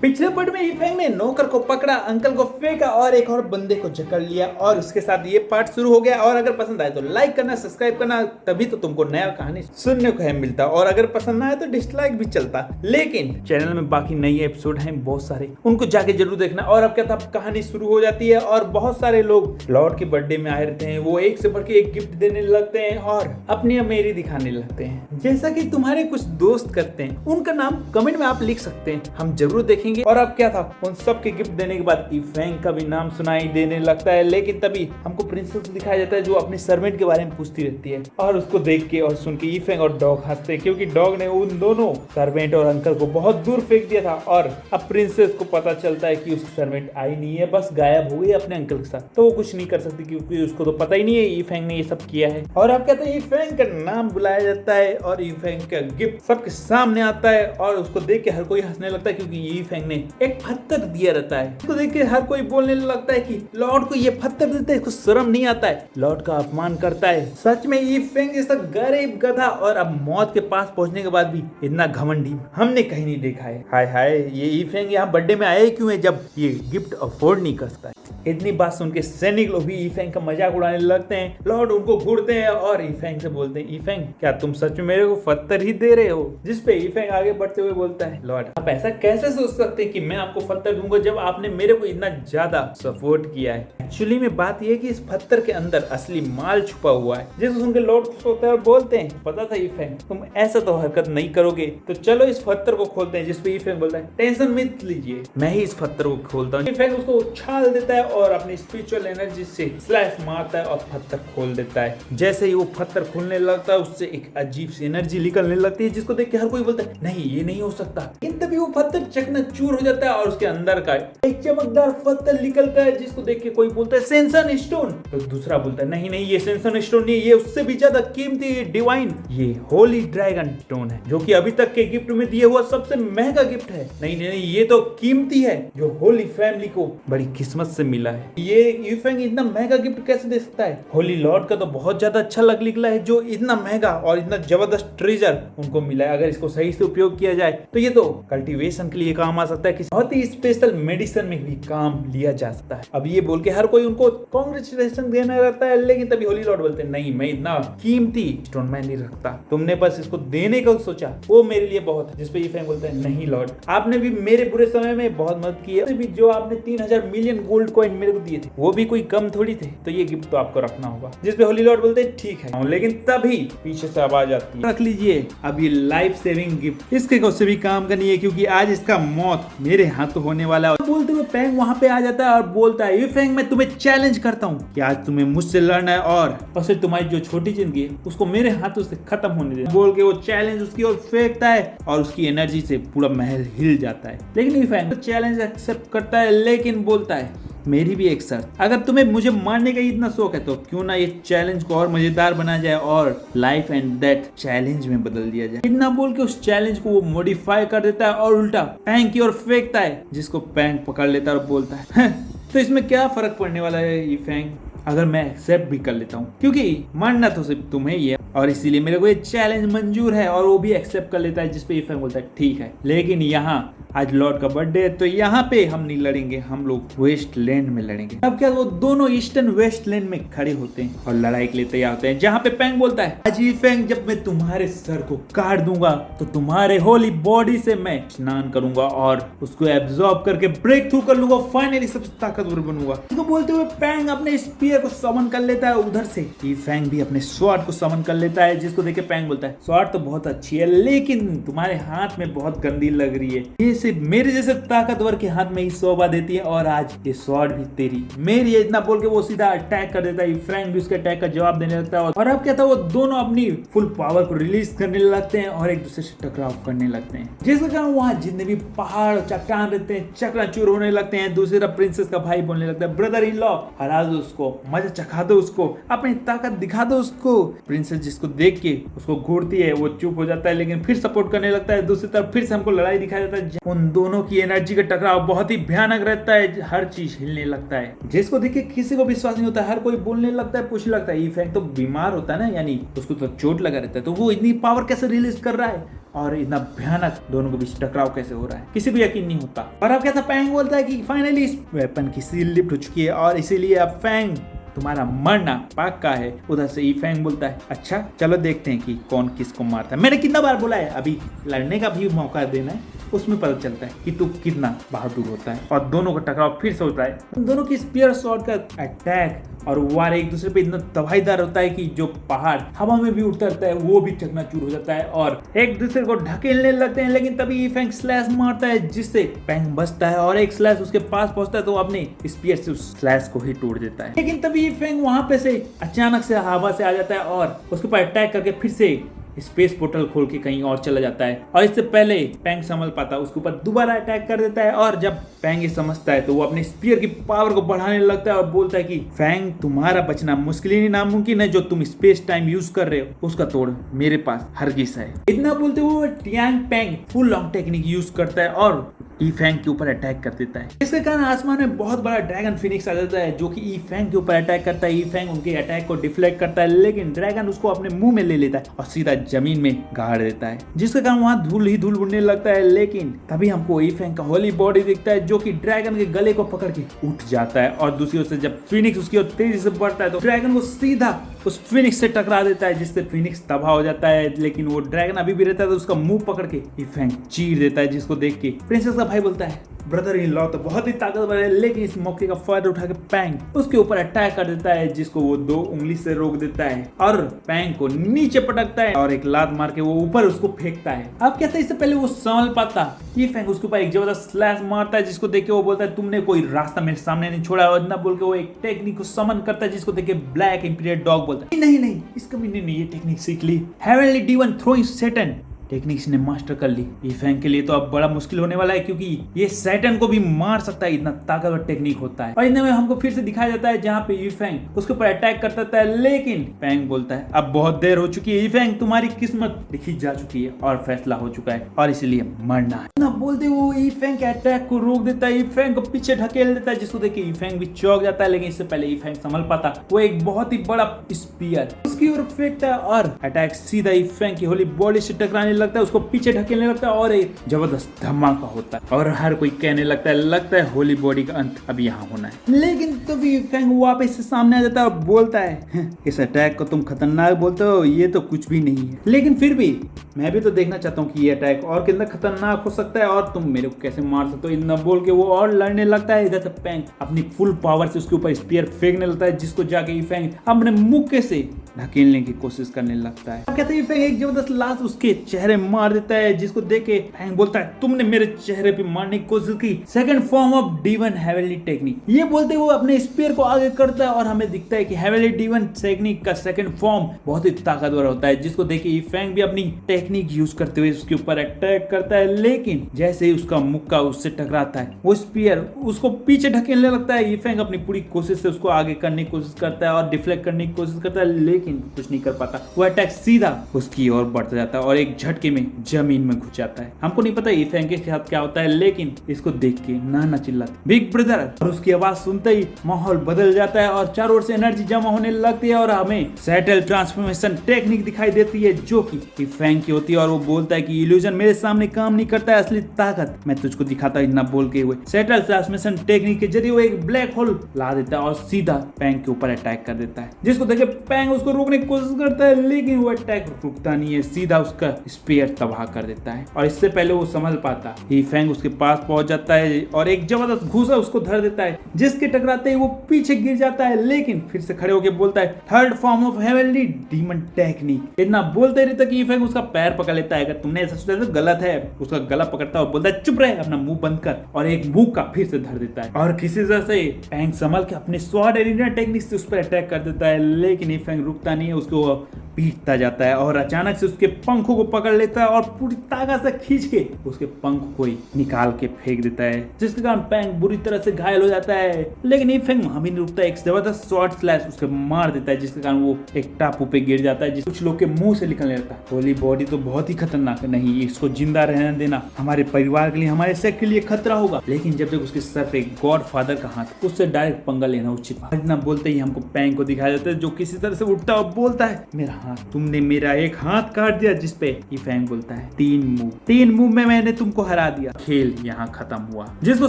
पिछले पार्ट में यीफेंग ने नौकर को पकड़ा, अंकल को फेंका और एक और बंदे को जकड़ लिया और उसके साथ ये पार्ट शुरू हो गया। और अगर पसंद आए तो लाइक करना, सब्सक्राइब करना, तभी तो तुमको नया कहानी सुनने को है मिलता। और अगर पसंद ना आए तो डिसलाइक भी चलता। लेकिन चैनल में बाकी नए एपिसोड हैं बहुत सारे, उनको जाके जरूर देखना। और अब क्या था, कहानी शुरू हो जाती है और बहुत सारे लोग लॉर्ड के बर्थडे में आए रहते हैं। वो एक से बढ़ के एक गिफ्ट देने लगते हैं और अपनी अमेरी दिखाने लगते हैं, जैसा कि तुम्हारे कुछ दोस्त करते हैं। उनका नाम कमेंट में आप लिख सकते हैं, हम जरूर देखेंगे। और अब क्या था, उन सब के गिफ्ट देने के बाद यीफेंग का भी नाम सुनाई देने लगता है। लेकिन तभी हमको प्रिंसेस दिखाया जाता है जो अपने सर्वेंट के बारे में पूछती रहती है। और उसको देख के और सुन के यीफेंग और डॉग हंसते हैं, क्योंकि डॉग ने उन दोनों सर्वेंट और अंकल को बहुत दूर फेंक दिया था। और अब प्रिंसेस को पता चलता है कि उसकी सर्वेंट आई नहीं है, बस गायब हो गई अपने अंकल के साथ। तो वो कुछ नहीं कर सकती क्योंकि उसको तो पता ही नहीं है यीफेंग ने ये सब किया है। और अब कहते हैं यीफेंग का नाम बुलाया जाता है और यीफेंग का गिफ्ट सबके सामने आता है। और उसको देख के हर कोई हंसने लगता है, क्योंकि यीफेंग ने एक पत्थर दिया रहता है। इसको देख के हर कोई बोलने लगता है कि लॉर्ड को ये पत्थर देते हैं, इसको शर्म नहीं आता है, लॉर्ड का अपमान करता है। सच में यीफेंग जैसा गरीब गधा और अब मौत के पास पहुंचने के बाद भी इतना घमंडी हमने कहीं नहीं देखा है। हाय हाय, ये यीफेंग यहाँ बर्थडे में आया क्यों है जब ये गिफ्ट अफोर्ड नहीं कर सकता है। इतनी बात सुन के सैनिक लोग भी यीफेंग का मजाक उड़ाने लगते हैं। लॉर्ड उनको घूरते हैं और यीफेंग से बोलते हैं, यीफेंग क्या तुम सच में मेरे को पत्थर ही दे रहे हो? जिस पे यीफेंग आगे बढ़ते हुए बोलता है, लॉर्ड आप ऐसा कैसे सोच सकते हैं कि मैं आपको पत्थर दूंगा जब आपने मेरे को इतना ज्यादा सपोर्ट किया है। एक्चुअली में बात यह है कि इस पत्थर के अंदर असली माल छुपा हुआ है। जिसे सुन के लॉर्ड खुश होता है और बोलते हैं, पता था यीफेंग तुम ऐसा तो हरकत नहीं करोगे, तो चलो इस पत्थर को खोलते हैं। जिसपे यीफेंग बोलता है, टेंशन मत लीजिए, मैं ही इस पत्थर को खोलता हूँ। यीफेंग उसको उछाल देता है और अपनी स्पिरिचुअल एनर्जी से स्लैश मारता है और पत्थर खोल देता है। जैसे ही वो पत्थर खोलने लगता है उससे एक अजीब सी एनर्जी निकलने लगती है, जिसको देख के हर कोई बोलता है, नहीं ये नहीं हो सकता। लेकिन तभी वो पत्थर चकनाचूर हो जाता है और उसके अंदर का एक चमकदार पत्थर निकलता है, जिसको देख के कोई बोलता है सेंसन स्टोन। तो दूसरा बोलता है, नहीं नहीं ये सेंसन स्टोन नहीं, ये उससे भी ज्यादा कीमती डिवाइन, ये होली ड्रैगन स्टोन है, जो कि अभी तक के गिफ्ट में दिया हुआ सबसे महंगा गिफ्ट है। नहीं नहीं ये तो कीमती है, जो होली फैमिली को बड़ी किस्मत से मिला है। ये यीफेंग इतना महंगा गिफ्ट कैसे दे सकता है? होली लॉर्ड का तो बहुत ज्यादा अच्छा लग निकला है, जो इतना महंगा और इतना जबरदस्त ट्रेजर उनको मिला है। अगर इसको सही से उपयोग किया जाए तो ये तो कल्टीवेशन के लिए काम आ सकता है, कि बहुत ही स्पेशल मेडिसिन में भी काम लिया जा सकता है। अब ये बोल के हर कोई उनको कांग्रेचुलेशन देना रहता है। लेकिन तभी होली लॉर्ड बोलते हैं, नहीं मैं इतना कीमती स्टोन मैं नहीं रखता, तुमने बस इसको देने का सोचा, वो मेरे लिए बहुत है। जिसपे यीफेंग बोलते हैं, नहीं लॉर्ड आपने भी मेरे बुरे समय में बहुत मदद की है, भी जो आपने 3000 मिलियन गोल्ड कॉइन मेरे को दिए थे वो भी कोई कम थोड़ी थे, तो ये गिफ्ट तो आपको रखना होगा। जिसपे होली लॉर्ड बोलते हैं, ठीक है। लेकिन तभी पीछे से आवाज आती है, रख लीजिए अब ये लाइफ सेविंग गिफ्ट, इसके उससे भी काम करनी है, क्योंकि आज इसका मौत मेरे हाथ होने वाला है। बोलते हुए पैंग वहां पे आ जाता है और बोलता है, यीफेंग मैं तुम्हें चैलेंज करता हूँ कि आज तुम्हें मुझसे लड़ना है और फिर तुम्हारी जो छोटी जिंदगी है उसको मेरे हाथों से खत्म होने दे। बोल के वो चैलेंज उसकी ओर फेंकता है और उसकी एनर्जी से पूरा महल हिल जाता है। लेकिन यीफेंग तो चैलेंज एक्सेप्ट करता है, लेकिन बोलता है, मेरी भी एक शर्त, अगर तुम्हें मुझे मारने का इतना शौक है तो क्यों ना ये चैलेंज को और मजेदार बना जाए और लाइफ एंड डेथ चैलेंज में बदल दिया जाए। इतना बोल के उस चैलेंज को वो मॉडिफाई कर देता है और उल्टा पैंग की ओर फेंकता है, जिसको पैंग पकड़ लेता है और बोलता है, तो इसमें क्या फर्क पड़ने वाला है यीफेंग, अगर मैं एक्सेप्ट भी कर लेता हूँ, क्योंकि मानना तो सिर्फ तुम्हें ही है और इसीलिए मेरे को ये चैलेंज मंजूर है। और वो भी एक्सेप्ट कर लेता है, जिसपे यीफेंग बोलता है, ठीक है, लेकिन यहाँ आज लॉर्ड का बर्थडे है तो यहाँ पे हम नहीं लड़ेंगे, हम लोग वेस्ट लैंड में लड़ेंगे। अब क्या, वो दोनों ईस्टर्न वेस्ट लैंड में खड़े होते हैं और लड़ाई के लिए तैयार होते हैं। जहाँ पे पैंग बोलता है, आज यीफेंग जब मैं तुम्हारे सर को काट दूंगा तो तुम्हारे होली बॉडी से मैं स्नान करूंगा और उसको एब्जॉर्ब करके ब्रेक थ्रू कर लूंगा, फाइनली सबसे ताकतवर बनूंगा। तो बोलते हुए पैंग अपने स्पीयर को समन कर लेता है। उधर से यीफेंग भी अपने स्वॉर्ड को समन कर लेता है, जिसको देख के पैंग बोलता है, स्वॉर्ड तो बहुत अच्छी है लेकिन तुम्हारे हाथ में बहुत गंदी लग रही है, ये सिर्फ मेरे जैसे ताकतवर के हाथ में ही शोभा देती है और आज ये स्वॉर्ड भी तेरी मेरी है। इतना बोल के वो सीधा अटैक कर देता है। यीफेंग भी उसके अटैक का जवाब देने लगता है और अब क्या था, वो दोनों अपनी फुल पावर को रिलीज करने लगते हैं और एक दूसरे से टकराव करने लगते हैं, जिसके कारण वहाँ जितने भी पहाड़ चट्टान रहते हैं चकनाचूर होने लगते हैं। दूसरी तरफ प्रिंसेस का भाई बोलने लगता है, ब्रदर इन लॉ हरा दो उसको, मजा चखा दो उसको, अपनी ताकत दिखा दो उसको। प्रिंसेस जिसको देख के उसको घूरती है, वो चुप हो जाता है लेकिन फिर सपोर्ट करने लगता है। दूसरी तरफ फिर से हमको लड़ाई दिखाया जाता है, उन दोनों की एनर्जी का टकराव बहुत ही भयानक रहता है, हर चीज हिलने लगता है, जिसको देख के किसी को विश्वास नहीं होता है। हर कोई बोलने लगता है, पूछने लगता है, यीफेंग तो बीमार होता है ना, यानी उसको तो चोट लगा रहता है, तो वो इतनी पावर कैसे रिलीज कर रहा है? और इतना भयानक दोनों के बीच टकराव कैसे हो रहा है किसी को यकीन नहीं होता। और अब क्या था, फैंग बोलता है कि फाइनली इस वेपन की सील लिफ्ट हो चुकी है और इसीलिए अब फैंग तुम्हारा मरना पक्का है। उधर से फैंग बोलता है अच्छा चलो देखते हैं कि कौन किसको मारता है। मैंने कितना बार बोला है अभी लड़ने का भी मौका देना है, उसमें पता चलता है कि तू कितना बहादुर होता है। और दोनों का टकराव फिर से होता है, दोनों की स्पीयर शॉट का अटैक और वार एक दूसरे पे इतना तबाहीदार होता है कि जो पहाड़ हवा में भी उतरता है वो भी चकनाचूर हो जाता है और एक दूसरे को ढकेलने लगते हैं। लेकिन तभी फैंग स्लैश मारता है जिससे फैंग बचता है और एक स्लैश उसके पास पहुंचता है तो अपने स्पीयर से उस स्लैश को ही तोड़ देता है। लेकिन तभी फैंग वहां पे से अचानक से हवा से आ जाता है और उसके ऊपर अटैक करके फिर से स्पेस पोर्टल खोल के कहीं और चला जाता है। और इससे पहले फैंग संभल पाता उसके ऊपर दोबारा अटैक कर देता है। और जब फैंग ये समझता है तो वो अपने स्पीयर की पावर को बढ़ाने लगता है और बोलता है कि फैंग तुम्हारा बचना मुश्किल ही नामुमकिन है, जो तुम स्पेस टाइम यूज कर रहे हो उसका तोड़ मेरे पास हरगिज है। इतना बोलते हुए Tiang Fang full long technique use करता है और ई फैंग के ऊपर अटैक कर देता है। इसके कारण आसमान में बहुत बड़ा ड्रैगन फिनिक्स आ जाता है जो कि ई फैंग के ऊपर अटैक करता है। ई फैंग उनके अटैक को डिफ्लेक्ट करता है लेकिन ड्रैगन उसको अपने मुंह में ले लेता है और सीधा जमीन में गाड़ देता है, जिसके कारण वहां धूल ही धूल उड़ने लगता है। लेकिन तभी हमको ई फैंग का होली बॉडी दिखता है जो कि ड्रैगन के गले को पकड़ के उठ जाता है। और दूसरी ओर से जब फिनिक्स उसकी ओर तेजी से बढ़ता है तो ड्रैगन को सीधा उस फिनिक्स से टकरा देता है जिससे फिनिक्स तबाह हो जाता है। लेकिन वो ड्रैगन अभी भी रहता है तो उसका मुंह पकड़ के ई फैंग चीर देता है, जिसको देख के प्रिंसेस का भाई बोलता है ब्रदर इन लॉ तो बहुत ही ताकतवर है। लेकिन इस मौके का फायदा उठा के फैंग उसके ऊपर अटैक कर देता है जिसको वो 2 उंगली से रोक देता है और फैंग को नीचे पटकता है और एक लात मार के वो ऊपर उसको फेंकता है। अब क्या था, इससे पहले वो संभल पाता ये फैंग उसके ऊपर एक जबरदस्त स्लैश मारता है जिसको देख के वो बोलता है तुमने कोई रास्ता मेरे सामने नहीं छोड़ा। और इतना बोल के वो एक टेक्निक को समन करता है जिसको देख के ब्लैक इंपीरियल डॉग बोलता है नहीं इसका मैंने ये टेक्निक सीख ली, heavenly demon throwing Saturn techniques ने मास्टर कर ली। ये फैंग के लिए तो अब बड़ा मुश्किल होने वाला है क्योंकि ये सैटर्न को भी मार सकता है, इतना ताकतवर टेक्निक होता है। और इनमें हमको फिर से दिखाया जाता है जहाँ पे ये फैंग उसके ऊपर अटैक करता है लेकिन फैंग बोलता है अब बहुत देर हो चुकी है, ये फैंग तुम्हारी किस्मत लिखी जा चुकी है और फैसला हो चुका है और इसलिए मरना है ना। बोलते वो ये फैंग के अटैक को रोक देता है, ये फैंग को पीछे ढकेल देता है जिसको देख के ये फैंग भी चौंक जाता है। लेकिन इससे पहले ये फैंग संभल पाता वो एक बहुत ही बड़ा स्पीयर उसकी ओर फेंकता है और अटैक सीधा ये फैंग की होली बॉडी से टकराने लगता है, उसको पीछे ढकेलने लगता है और एक जबरदस्त धमाका होता है और हर कोई कहने लगता है होली बॉडी का अंत अब यहाँ होना है। लेकिन तभी फैंग वापस से सामने आ जाता है और बोलता है इस अटैक को तुम खतरनाक बोलते हो, ये तो कुछ भी नहीं है। लेकिन फिर भी मैं भी तो देखना चाहता हूँ कि ये अटैक और कितना खतरनाक हो सकता है और तुम मेरे को कैसे मार सकते हो। इतना बोल के वो और लड़ने लगता है। इधर से फैंग अपनी फुल पावर से उसके ऊपर स्पीयर फेंकने लगता है जिसको जाके ये फैंग अपने मुक्के से ढकेलने की कोशिश करने लगता है। अब कहते हैं फैंग एक जबरदस्त लात उसके चेहरे मार देता है जिसको देख के फैंग बोलता है तुमने मेरे चेहरे पे मारने की कोशिश की, second form of D1 heavenly technique. ये बोलते वो अपने स्पीयर को आगे करता है और हमें दिखता है कि हेवनली डीवन टेक्निक का सेकंड फॉर्म बहुत ही ताकतवर होता है जिसको देख के फैंग भी अपनी टेक्निक यूज करते हुए उसके ऊपर अटैक करता है। लेकिन जैसे ही उसका मुक्का उससे टकराता है वो स्पीयर उसको पीछे ढकेलने लगता है। ये फैंग अपनी पूरी कोशिश से उसको आगे करने की कोशिश करता है और डिफ्लेक्ट करने की कोशिश करता है लेकिन कुछ नहीं कर पाता। वो अटैक सीधा उसकी ओर बढ़ता जाता है और एक झटके में जमीन में घुस जाता है। हमको नहीं पता ये फैंग के साथ क्या होता है लेकिन इसको देख के नाना चिल्लाते बिग ब्रदर और उसकी आवाज सुनते ही माहौल बदल जाता है और चारों ओर से एनर्जी जमा होने लगती है और हमें सैटल ट्रांसफॉर्मेशन टेक्निक दिखाई देती है जो कि फैंग की होती है। और वो बोलता है कि इल्यूजन मेरे सामने काम नहीं करता है, असली ताकत मैं तुझको दिखाता हूं। इतना बोल के हुए सैटल ट्रांसफॉर्मेशन टेक्निक के जरिए वो एक ब्लैक होल ला देता है और सीधा फैंग के ऊपर अटैक कर देता है जिसको देख के फैंग उसको रोकने की कोशिश करता है लेकिन वो अटैक रुकता नहीं है, सीधा उसका स्पीयर तबाह कर देता है। और इससे पहले वो संभल पाता ही फैंग उसके पास पहुंच जाता है और एक जबरदस्त घूसा उसको धर देता है जिसके टकराते ही वो पीछे गिर जाता है लेकिन फिर से खड़े होकर बोलता है third form of heavenly demon technique. इतना बोलते रहता कि फैंग उसका पैर पकड़ लेता है। अगर तुमने ऐसा सोचा तो गलत है। उसका गला पकड़ता है और बोलता है चुप रहे, अपना मुंह बंद कर और एक मुंह का फिर से धर देता है और किसी तरह से फैंग संभल के अपने स्वॉर्ड एरिना टेक्निक से उस पर अटैक कर देता है लेकिन ये फैंग रुकता नहीं है, उसको पीटता जाता है और अचानक से उसके पंखों को पकड़ लेता है और पूरी ताकत से खींच के उसके पंख को ही निकाल के फेंक देता है जिसके कारण फैंग बुरी तरह से घायल हो जाता है। लेकिन ये फैंग वहां भी नहीं रुकता, एक जबरदस्त शॉर्ट स्लैश उसके मार देता है जिसके कारण वो एक टापू पे गिर जाता है। कुछ लोग के मुंह से निकलने लगता है होली बॉडी तो बहुत ही खतरनाक है, नहीं इसको जिंदा रहने देना हमारे परिवार के लिए हमारे सेक्ट के लिए खतरा होगा। लेकिन जब तक उसके सर पे गॉड फादर का हाथ, उससे डायरेक्ट पंगा लेना उचित। इतना बोलते ही हमको फैंग को दिखाया जाता है जो किसी तरह से उठता और बोलता है मेरा हाथ, तुमने मेरा एक हाथ काट दिया, जिसपे ये फैंग बोलता है 3 मूव में मैंने तुमको हरा दिया, खेल यहाँ खत्म हुआ। जिसको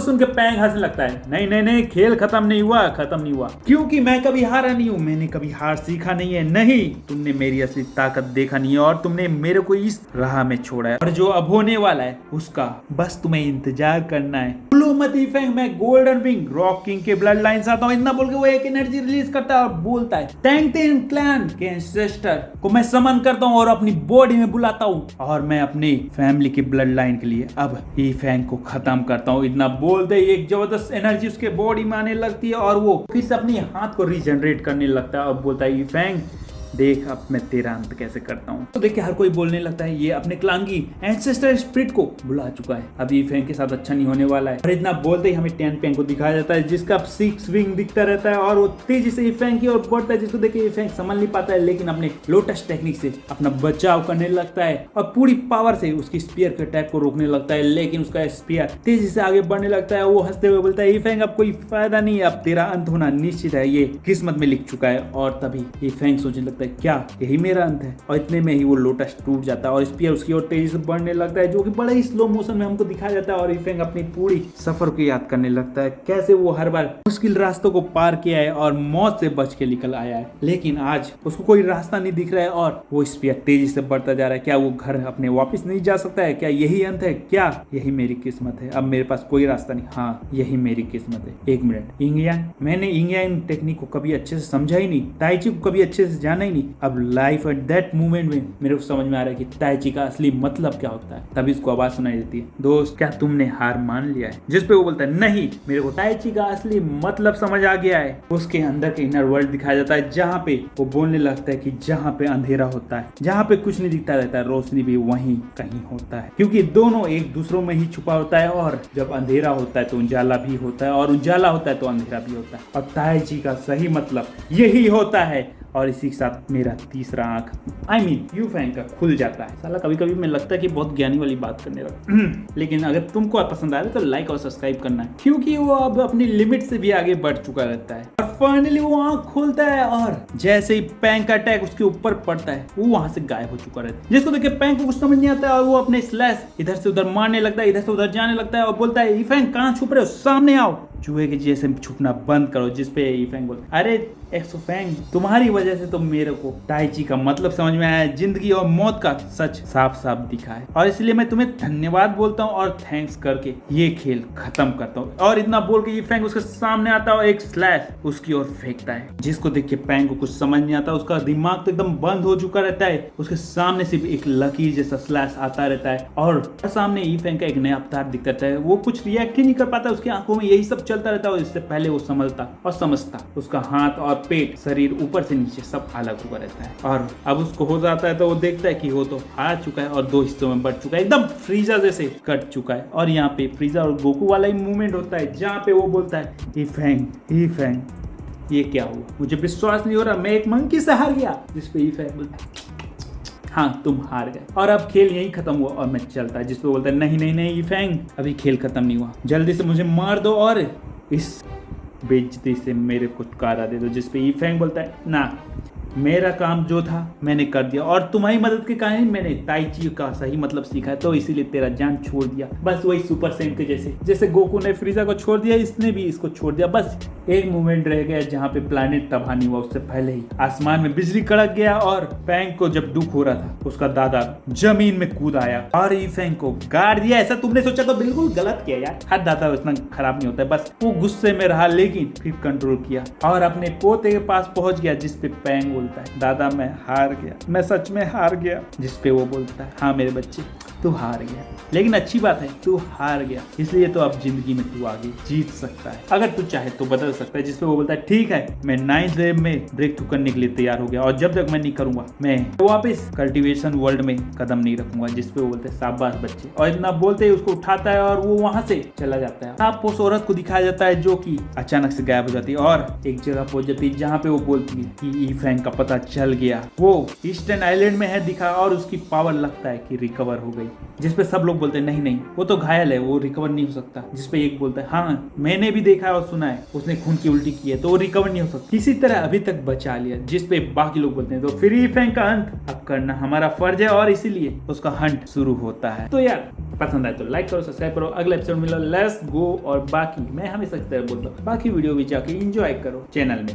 सुन के पैंग हंसने लगता है, नहीं नहीं नहीं, खेल खत्म नहीं हुआ, क्योंकि मैं कभी हारा नहीं हूँ, मैंने कभी हार सीखा नहीं है। नहीं, तुमने मेरी असली ताकत देखा नहीं है और तुमने मेरे को इस राह में छोड़ा है, और जो अब होने वाला है उसका बस तुम्हें इंतजार करना है। बोलो मत फैंग, मैं गोल्डन विंग रॉक किंग के ब्लड लाइन से आता हूँ। इतना बोल के वो एक एनर्जी रिलीज करता है और बोलता है, टैंग टेन क्लैन के एंसेस्टर को मैं समन करता हूँ और अपनी बॉडी में बुलाता हूँ, और मैं अपनी फैमिली की ब्लड लाइन के लिए अब ई फैंग को खत्म करता हूँ। इतना बोलते ही एक जबरदस्त एनर्जी उसके बॉडी में आने लगती है और वो फिर से अपनी हाथ को रीजनरेट करने लगता है और बोलता है, ई फैंग देख अब मैं तेरा अंत कैसे करता हूँ। तो देख के हर कोई बोलने लगता है, ये अपने क्लान की एंसेस्टर स्पिरिट को बुला चुका है, अब ई फैंग के साथ अच्छा नहीं होने वाला है। और इतना बोलते ही हमें टैन फैंग को दिखाया जाता है, जिसका 6 विंग दिखता रहता है और वो तेजी से ई फैंग की ओर बढ़ता है, जिसको देख के ई फैंग संभल नहीं पाता है, लेकिन अपने लोटस टेक्निक से अपना बचाव करने लगता है और पूरी पावर से उसकी स्पीयर के अटैक को रोकने लगता है। लेकिन उसका स्पीयर तेजी से आगे बढ़ने लगता है। वो हंसते हुए बोलता है, ई फैंग अब कोई फायदा नहीं है, अब तेरा अंत होना निश्चित है, ये किस्मत में लिख चुका है। और तभी ई फैंग सोचने लगता है, क्या यही मेरा अंत है? और इतने में ही वो लोटस टूट जाता है और स्पीयर उसकी ओर तेजी से बढ़ने लगता है, जो कि बड़ा ही स्लो मोशन में हमको दिखाया जाता है। और ई फैंग अपनी पूरी सफर को याद करने लगता है, कैसे वो हर बार मुश्किल रास्तों को पार किया है और मौत से बच के निकल आया है, लेकिन आज उसको कोई रास्ता नहीं दिख रहा है और वो स्पीयर तेजी से बढ़ता जा रहा है। क्या वो घर अपने वापस नहीं जा सकता है? क्या यही अंत है? क्या यही मेरी किस्मत है? अब मेरे पास कोई रास्ता नहीं, हाँ यही मेरी किस्मत है। एक मिनट, इंग यांग, मैंने इंग यांग टेक्निक को कभी अच्छे से समझा ही नहीं, ताई ची को कभी अच्छे से जाना ही नहीं। अब लाइफ एट दैट मोमेंट में मेरे को समझ में आ रहा है कि ताई ची का असली मतलब क्या होता है। तभी उसको आवाज सुनाई देती है, दोस्त क्या तुमने हार मान लिया है? जिस पे वो बोलता है, नहीं मेरे को ताई ची का असली मतलब समझ आ गया है। उसके अंदर के इनर वर्ल्ड दिखाया जाता है, जहाँ पे वो बोलने लगता है कि जहाँ पे अंधेरा होता है, जहाँ पे कुछ नहीं दिखता रहता है, रोशनी भी वहीं कहीं होता है, क्योंकि दोनों एक दूसरों में ही छुपा होता है। और जब अंधेरा होता है तो उजाला भी होता है, और उजाला होता है तो अंधेरा भी होता है, और ताई ची का सही मतलब यही होता है। और इसी के साथ मेरा तीसरा आंख यू फैंग का खुल जाता है। साला कभी कभी मैं लगता है कि बहुत ज्ञानी वाली बात करने लगा लेकिन अगर तुमको पसंद आए तो लाइक और सब्सक्राइब करना है, क्योंकि वो अब अपनी लिमिट से भी आगे बढ़ चुका रहता है। और फाइनली वो आंख खोलता है और जैसे ही पैंग का अटैक उसके ऊपर पड़ता है, वो वहां से गायब हो चुका रहता है, जिसको देख के पैंग को कुछ समझ नहीं आता है और वो अपने स्लैश इधर से उधर मारने लगता है, इधर से उधर जाने लगता है और बोलता है, ई फैंग कहाँ छुप रहे हो, सामने आओ, चूहे के जैसे छुपना बंद करो। जिस पे ई फैंग बोलता है, अरे एक्सो फैंग तुम्हारी वजह से तो मेरे को ताई ची का मतलब समझ में आया है, जिंदगी और मौत का सच साफ साफ दिखा है, और इसलिए मैं तुम्हें धन्यवाद बोलता हूँ और थैंक्स करके ये खेल खत्म करता हूँ। और इतना बोल के ये फैंग उसके सामने आता है और एक स्लैश उसकी ओर फेंकता है, जिसको देख के पैंग को कुछ समझ नहीं आता, उसका दिमाग तो एकदम बंद हो चुका रहता है। उसके सामने सिर्फ एक लकीर जैसा स्लैश आता रहता है और सामने ई फैंग का एक नया अवतार दिखता रहता है। वो कुछ रिएक्ट ही नहीं कर पाता, उसकी आंखों में यही सब चलता रहता है। और इससे पहले वो समझता और समझता, उसका हाथ और पेट, शरीर ऊपर से नीचे सब अलग हुआ रहता है। और अब उसको हो जाता है तो वो देखता है कि वो तो हार चुका है और 2 हिस्सों में बढ़ चुका है, एकदम फ्रीजा जैसे कट चुका है। और यहाँ पे फ्रीजा और गोकू वाला ही मूवमेंट होता है, जहाँ पे वो बोलता है, ई फैंग ये क्या हुआ, मुझे विश्वास नहीं हो रहा, मैं एक मंकी से हार गया। जिस पे ई फैंग बोलता है, हाँ तुम हार गए और अब खेल यही खत्म हुआ। और मैं चलता है, जिस पे बोलता है, नहीं नहीं नहीं ई फैंग, अभी खेल खत्म नहीं हुआ, जल्दी से मुझे मार दो और इस बेइज्जती से मेरे को छुटकारा दे दो। जिस पे ई फैंग बोलता है, ना मेरा काम जो था मैंने कर दिया और तुम्हारी मदद के कारण मैंने ताई ची का सही मतलब सीखा है, तो इसीलिए तेरा जान छोड़ दिया। बस वही सुपर सैन के जैसे गोकू ने फ्रीजा को छोड़ दिया, इसने भी इसको छोड़ दिया। बस एक मोमेंट रह गया जहाँ पे प्लैनेट तबाह नहीं हुआ, उससे पहले ही आसमान में बिजली कड़क गया और फैंग को जब दुख हो रहा था, उसका दादा जमीन में कूद आया और ई फैंग को गाड़ दिया। ऐसा तुमने सोचा तो बिल्कुल गलत किया यार, हर दादा इतना खराब नहीं होता है। बस वो गुस्से में रहा लेकिन फिर कंट्रोल किया और अपने पोते के पास पहुंच गया, जिस पे पैंग बोलता है, दादा मैं हार गया, मैं सच में हार गया। जिस पे वो बोलता है, हाँ मेरे बच्चे तू हार गया, लेकिन अच्छी बात है तू हार गया, इसलिए तो अब जिंदगी में तू आगे जीत सकता है, अगर तू चाहे तो बदल सकता है। जिस पे वो बोलता है, ठीक है मैं 9th वेव में ब्रेक थ्रू करने के लिए तैयार हो गया और जब तक मैं नहीं करूंगा मैं वापस कल्टीवेशन वर्ल्ड में कदम नहीं रखूंगा। जिस पे वो बोलते हैं, शाबाश बच्चे। और इतना बोलते ही उसको उठाता है और वो वहां से चला जाता है। आप उस औरत को दिखाया जाता है जो कि अचानक से गायब हो जाती है और एक जगह पहुंच जाती है जहाँ पे वो बोलती है कि ई फैंग का पता चल गया, वो ईस्टर्न आइलैंड में है दिखा और उसकी पावर लगता है कि रिकवर हो गई। जिसपे सब लोग बोलते हैं नहीं नहीं वो तो घायल है, वो रिकवर नहीं हो सकता। जिसपे एक बोलता है हाँ मैंने भी देखा है और सुना है, उसने खून की उल्टी की है तो वो रिकवर नहीं हो सकता। इसी तरह अभी तक बचा लिया, जिसपे बाकी लोग बोलते हैं तो फ्री फैंग का अंत अब करना हमारा फर्ज है और इसीलिए उसका हंट शुरू होता है। तो यार पसंद आए तो लाइक करो, सब्सक्राइब करो, अगले एपिसोड मिलो, लेट्स गो। और बाकी मैं हमेशा की तरह बोलता हूँ बाकी वीडियो भी जाके एंजॉय करो चैनल में।